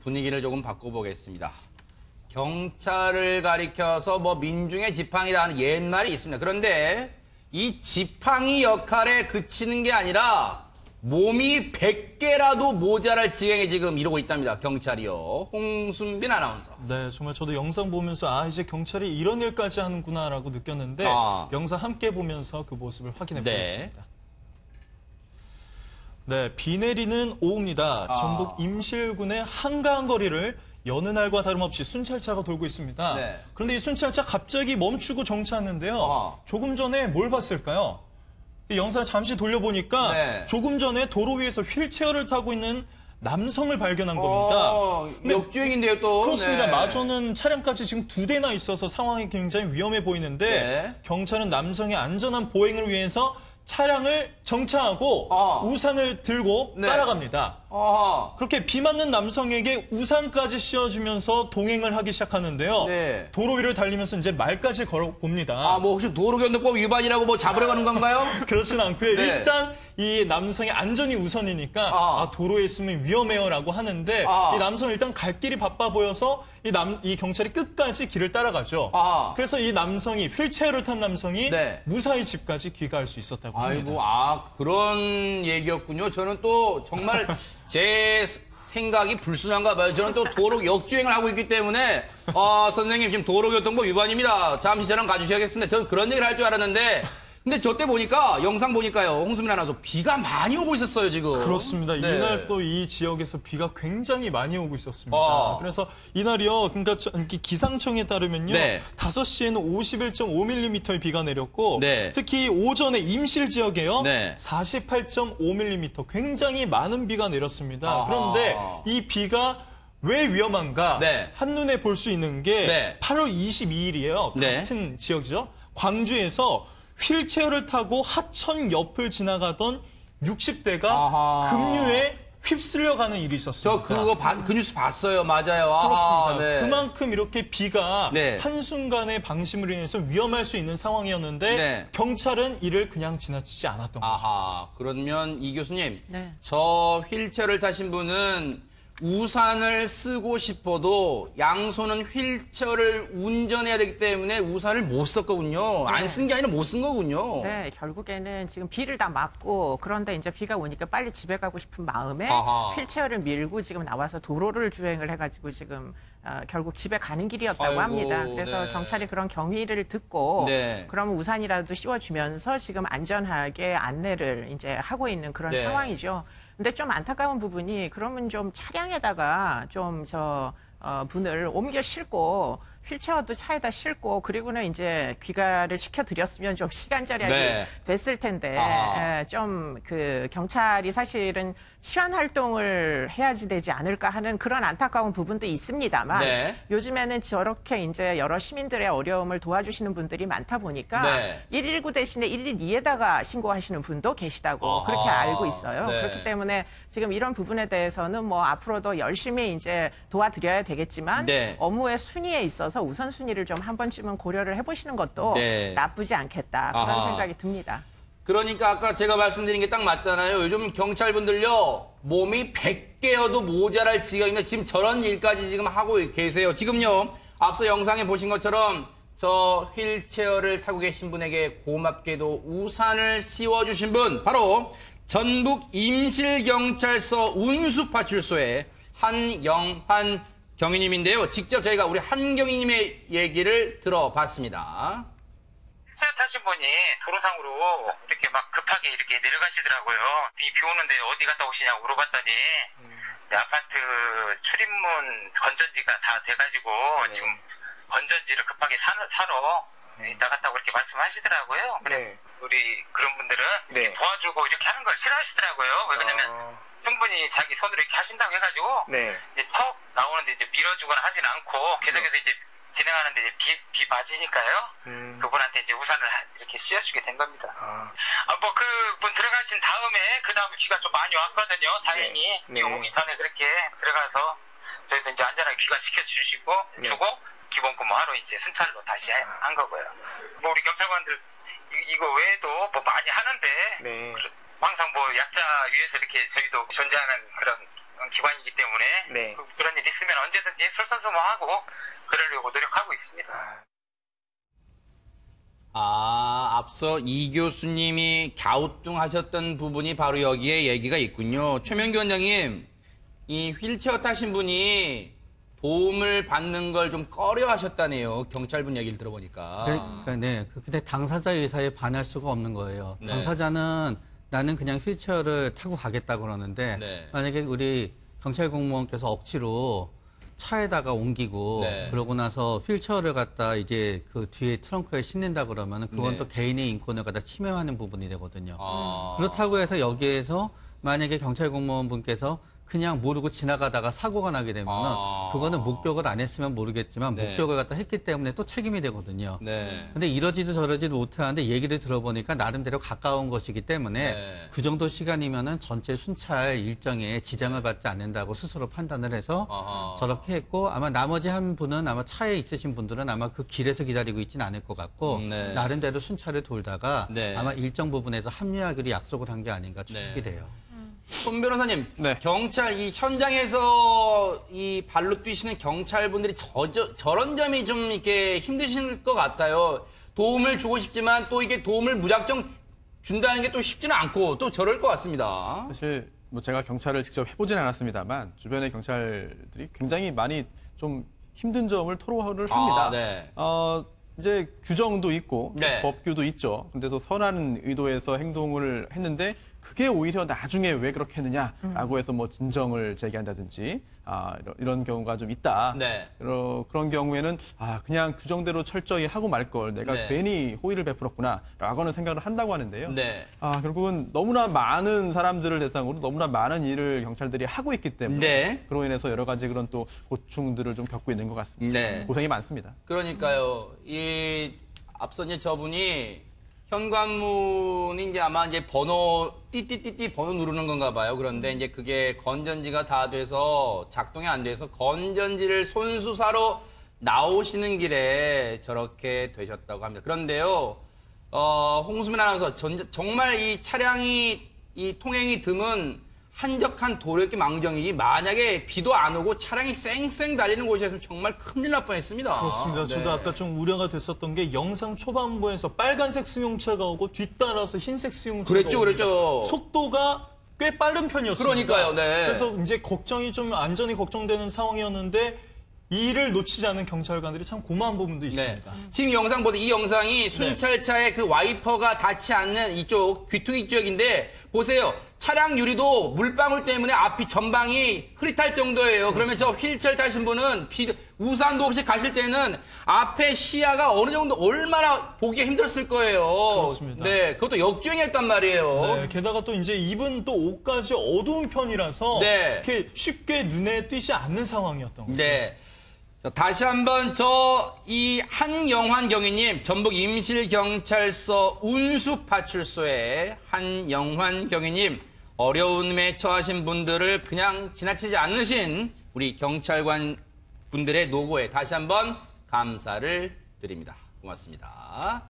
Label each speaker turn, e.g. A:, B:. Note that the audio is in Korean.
A: 분위기를 조금 바꿔보겠습니다. 경찰을 가리켜서 뭐 민중의 지팡이라는 옛말이 있습니다. 그런데 이 지팡이 역할에 그치는 게 아니라 몸이 100개라도 모자랄 지경에 지금 이러고 있답니다. 경찰이요. 홍순빈 아나운서.
B: 네, 정말 저도 영상 보면서 이제 경찰이 이런 일까지 하는구나라고 느꼈는데 영상 함께 보면서 그 모습을 확인해 보겠습니다. 네, 비 내리는 오후입니다. 전북 임실군의 한가한 거리를 여느 날과 다름없이 순찰차가 돌고 있습니다.
A: 네.
B: 그런데 이 순찰차 갑자기 멈추고 정차하는데요. 조금 전에 뭘 봤을까요? 이 영상을 잠시 돌려보니까 조금 전에 도로 위에서 휠체어를 타고 있는 남성을 발견한 겁니다.
A: 역주행인데요, 또.
B: 그렇습니다. 마주오는 차량까지 지금 2대나 있어서 상황이 굉장히 위험해 보이는데 경찰은 남성의 안전한 보행을 위해서 차량을 정차하고 우산을 들고 따라갑니다. 그렇게 비 맞는 남성에게 우산까지 씌워주면서 동행을 하기 시작하는데요. 도로 위를 달리면서 이제 말까지 걸어봅니다.
A: 뭐 혹시 도로교통법 위반이라고 뭐 잡으러 가는 건가요?
B: 그렇진 않고요. 일단 이 남성의 안전이 우선이니까 도로에 있으면 위험해요라고 하는데 이 남성은 일단 갈 길이 바빠 보여서 이 경찰이 끝까지 길을 따라가죠. 그래서 이 남성이 휠체어를 탄 남성이 무사히 집까지 귀가할 수 있었다고 합니다.
A: 아이고, 그런 얘기였군요. 저는 또 정말 제 생각이 불순한가 봐요. 저는 또 도로 역주행을 하고 있기 때문에 선생님 지금 도로교통법 위반입니다. 잠시 저랑 가주셔야겠습니다. 저는 그런 얘기를 할 줄 알았는데 근데 저 때 보니까 영상 보니까요. 홍수민 아나운서 비가 많이 오고 있었어요, 지금.
B: 그렇습니다. 이날 또 이 지역에서 비가 굉장히 많이 오고 있었습니다. 그래서 이날이요. 그러니까 기상청에 따르면요. 5시에는 51.5mm의 비가 내렸고 특히 오전에 임실 지역에요. 48.5mm 굉장히 많은 비가 내렸습니다. 그런데 이 비가 왜 위험한가? 한눈에 볼 수 있는 게 8월 22일이에요. 같은 지역이죠. 광주에서 휠체어를 타고 하천 옆을 지나가던 60대가 급류에 휩쓸려가는 일이 있었습니다.
A: 저 그 뉴스 봤어요. 맞아요.
B: 그렇습니다. 그만큼 이렇게 비가 한순간의 방심으로 인해서 위험할 수 있는 상황이었는데 경찰은 이를 그냥 지나치지 않았던 거죠.
A: 그러면 이 교수님, 저 휠체어를 타신 분은 우산을 쓰고 싶어도 양손은 휠체어를 운전해야 되기 때문에 우산을 못 썼거든요. 안 쓴 게 아니라 못 쓴 거군요.
C: 네, 결국에는 지금 비를 다 맞고 그런데 이제 비가 오니까 빨리 집에 가고 싶은 마음에 휠체어를 밀고 지금 나와서 도로를 주행을 해가지고 지금 결국 집에 가는 길이었다고 합니다. 그래서 경찰이 그런 경위를 듣고 그러면 우산이라도 씌워주면서 지금 안전하게 안내를 이제 하고 있는 그런 상황이죠. 근데 좀 안타까운 부분이 그러면 좀 차량에다가 좀 분을 옮겨 싣고 휠체어도 차에다 싣고 그리고는 이제 귀가를 시켜드렸으면 좀 시간 절약이 됐을 텐데 좀 경찰이 사실은 시환 활동을 해야지 되지 않을까 하는 그런 안타까운 부분도 있습니다만 요즘에는 저렇게 이제 여러 시민들의 어려움을 도와주시는 분들이 많다 보니까 119 대신에 112에다가 신고하시는 분도 계시다고 그렇게 알고 있어요. 그렇기 때문에 지금 이런 부분에 대해서는 뭐 앞으로도 열심히 이제 도와드려야 되겠지만 업무의 순위에 있어서 우선순위를 좀 한 번쯤은 고려를 해보시는 것도 나쁘지 않겠다 그런 생각이 듭니다.
A: 그러니까 아까 제가 말씀드린 게 딱 맞잖아요. 요즘 경찰분들요. 몸이 100개여도 모자랄 지경인데 지금 저런 일까지 지금 하고 계세요. 지금요. 앞서 영상에 보신 것처럼 저 휠체어를 타고 계신 분에게 고맙게도 우산을 씌워주신 분 바로 전북 임실경찰서 운수파출소의 한영환 경위님인데요. 직접 저희가 우리 한 경위님의 얘기를 들어봤습니다.
D: 휠체어 타신 분이 도로상으로 이렇게 막 급하게 이렇게 내려가시더라고요. 비 오는데 어디 갔다 오시냐고 물어봤더니 아파트 출입문 건전지가 다 돼가지고 지금 건전지를 급하게 사러 이따 갔다고 이렇게 말씀하시더라고요. 우리 그런 분들은 이렇게 도와주고 이렇게 하는 걸 싫어하시더라고요. 왜 그러냐면 충분히 자기 손으로 이렇게 하신다고 해가지고 이제 턱 나오는데 이제 밀어주거나 하진 않고 계속해서 이제 진행하는데 이제 비 맞으니까요. 그분한테 이제 우산을 이렇게 씌워주게 된 겁니다. 뭐 그분 들어가신 다음에 그 다음에 비가 좀 많이 왔거든요. 다행히 이산에 그렇게 들어가서 저희도 이제 안전하게 귀가시켜 주고 기본 근무하러 이제 순찰로 다시 한 거고요. 뭐 우리 경찰관들 이거 외에도 뭐 많이 하는데 항상 뭐 약자 위에서 이렇게 저희도 존재하는 그런 기관이기 때문에
E: 네.
D: 그런 일 있으면 언제든지 솔선수범하고 그러려고 노력하고 있습니다.
A: 앞서 이 교수님이 갸우뚱하셨던 부분이 바로 여기에 얘기가 있군요. 최명규 원장님, 이 휠체어 타신 분이 도움을 받는 걸 좀 꺼려 하셨다네요. 경찰분 얘기를 들어보니까.
F: 그러니까, 네. 근데 당사자의 의사에 반할 수가 없는 거예요.
A: 네.
F: 당사자는 나는 그냥 휠체어를 타고 가겠다 그러는데,
A: 네.
F: 만약에 우리 경찰 공무원께서 억지로 차에다가 옮기고,
A: 네.
F: 그러고 나서 휠체어를 갖다 이제 그 뒤에 트렁크에 싣는다 그러면 그건
A: 네.
F: 또 개인의 인권을 갖다 침해하는 부분이 되거든요.
A: 아.
F: 그렇다고 해서 여기에서 만약에 경찰 공무원분께서 그냥 모르고 지나가다가 사고가 나게 되면은 그거는 목격을 안 했으면 모르겠지만
A: 네.
F: 목격을 갖다 했기 때문에 또 책임이 되거든요.
A: 네.
F: 근데 이러지도 저러지도 못하는데 얘기를 들어보니까 나름대로 가까운 것이기 때문에
A: 네.
F: 그 정도 시간이면은 전체 순찰 일정에 지장을 받지 않는다고 스스로 판단을 해서
A: 아하.
F: 저렇게 했고 아마 나머지 한 분은 아마 차에 있으신 분들은 아마 그 길에서 기다리고 있지는 않을 것 같고
A: 네.
F: 나름대로 순찰을 돌다가
A: 네.
F: 아마 일정 부분에서 합류하기로 약속을 한 게 아닌가 추측이
A: 네.
F: 돼요.
A: 손 변호사님,
B: 네.
A: 경찰 이 현장에서 이 발로 뛰시는 경찰분들이 저런 점이 좀 이렇게 힘드실 것 같아요. 도움을 주고 싶지만 또 이게 도움을 무작정 준다는 게 또 쉽지는 않고 또 저럴 것 같습니다.
G: 사실 뭐 제가 경찰을 직접 해보진 않았습니다만 주변의 경찰들이 굉장히 많이 좀 힘든 점을 토로를 합니다.
A: 네.
G: 이제 규정도 있고
A: 네.
G: 법규도 있죠. 근데서 선한 의도에서 행동을 했는데 그게 오히려 나중에 왜 그렇게 했느냐라고 해서 뭐 진정을 제기한다든지 이런 경우가 좀 있다.
A: 네.
G: 그런 경우에는 그냥 규정대로 철저히 하고 말 걸 내가
A: 네.
G: 괜히 호의를 베풀었구나라고는 생각을 한다고 하는데요.
A: 네.
G: 결국은 너무나 많은 사람들을 대상으로 너무나 많은 일을 경찰들이 하고 있기 때문에
A: 네.
G: 그로 인해서 여러 가지 그런 또 고충들을 좀 겪고 있는 것 같습니다.
A: 네.
G: 고생이 많습니다.
A: 그러니까요. 이 앞서 이제 저분이 현관문이 이제 아마 이제 번호 띠띠띠띠 번호 누르는 건가 봐요. 그런데 이제 그게 건전지가 다 돼서 작동이 안 돼서 건전지를 손수사로 나오시는 길에 저렇게 되셨다고 합니다. 그런데요, 홍수민 아나운서 정말 이 차량이 이 통행이 드문 한적한 도로였기 망정이지 만약에 비도 안 오고 차량이 쌩쌩 달리는 곳이었으면 정말 큰일 날 뻔했습니다.
B: 그렇습니다.
A: 네.
B: 저도 아까 좀 우려가 됐었던 게 영상 초반부에서 빨간색 승용차가 오고 뒤따라서 흰색 승용차가
A: 그랬죠,
B: 옵니다.
A: 그랬죠.
B: 속도가 꽤 빠른 편이었습니다.
A: 그러니까요, 네.
B: 그래서 이제 걱정이 좀 안전이 걱정되는 상황이었는데 이 일을 놓치지 않은 경찰관들이 참 고마운 부분도 있습니다.
A: 네. 지금 영상 보세요. 이 영상이 순찰차의 그 와이퍼가 닿지 않는 이쪽 귀퉁이 지역인데 보세요. 차량 유리도 물방울 때문에 앞이 전방이 흐릿할 정도예요. 그러면 저 휠체어 타신 분은 우산도 없이 가실 때는 앞에 시야가 어느 정도 얼마나 보기가 힘들었을 거예요.
B: 그렇습니다.
A: 네, 그것도 역주행했단 말이에요.
B: 네, 게다가 또 이제 입은 또 옷까지 어두운 편이라서
A: 네.
B: 이렇게 쉽게 눈에 띄지 않는 상황이었던 거죠.
A: 네. 자, 다시 한번 이 한영환 경위님, 전북 임실경찰서 운수파출소의 한영환 경위님, 어려움에 처하신 분들을 그냥 지나치지 않으신 우리 경찰관 분들의 노고에 다시 한번 감사를 드립니다. 고맙습니다.